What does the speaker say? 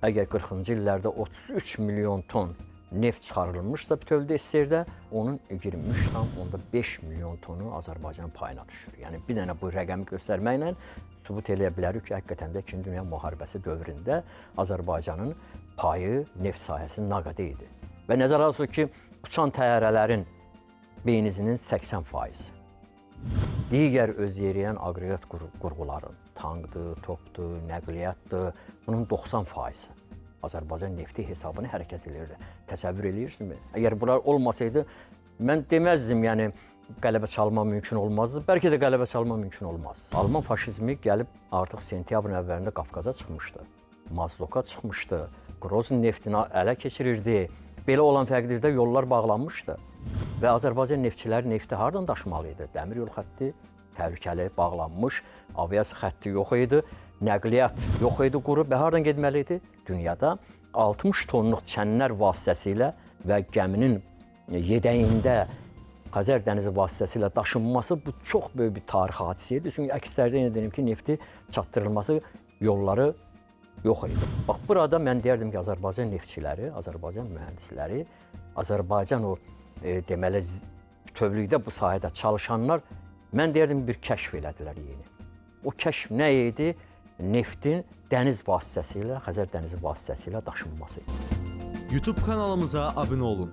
Əgər 40-cı illərdə 33 milyon ton neft çıxarılmışsa bütövlükdə SSR-də, onun 23,5 milyon tonu Azərbaycan payına düşür. Yəni bir dənə bu rəqəmi göstərməklə sübut eləyə bilərik ki, həqiqətən də İkinci Dünya müharibəsi dövründə Azərbaycanın payı neft sahəsində nə qədər idi. Və nəzərə alsaq ki, uçan təyyarələrin benzinin 80%, digər öz yeriyən aqreqat qurğuların, tankdır, topdur, nəqliyyatdır, bunun 90%-i Azərbaycan nefti hesabını hərəkət edirdi. Təsəvvür edirsiniz mi? Əgər bunlar olmasaydı, mən deməzdim, yəni qələbə çalma mümkün olmazdı. Bəlkə də qələbə çalma mümkün olmaz. Alman faşizmi gəlib artıq sentyabrın əvvəlində Qafqaza çıxmışdı. Mazdoka çıxmışdı. Grozn neftini ələ keçirirdi. Belə olan təqdirdə yollar bağlanmışdı. Və Azərbaycan neftçiləri nefti hardan daşımalı idi? Dəmir yol xətti təhlükəli, bağlanmış, aviasiya xətti yox idi. Nəqliyyat yox idi, qurub və hardan getməli idi? Dünyada 60 tonluq çənlər vasitəsilə və gəminin yedəyində Xəzər dənizi vasitəsilə daşınması bu çox böyük bir tarixi hadisə idi. Çünki əksərdə yenə deyim ki, nefti çatdırılması yolları yox idi. Bax, burada mən deyərdim ki, Azərbaycan neftçiləri, Azərbaycan mühəndisləri, Azərbaycan o deməli bütövlükdə bu sahədə çalışanlar, mən deyərdim bir kəşf elədilər yeni. O kəşf nə idi? Neftin dəniz vasitəsilə, Xəzər dənizi vasitəsilə daşınması idi. YouTube kanalımıza abunə olun.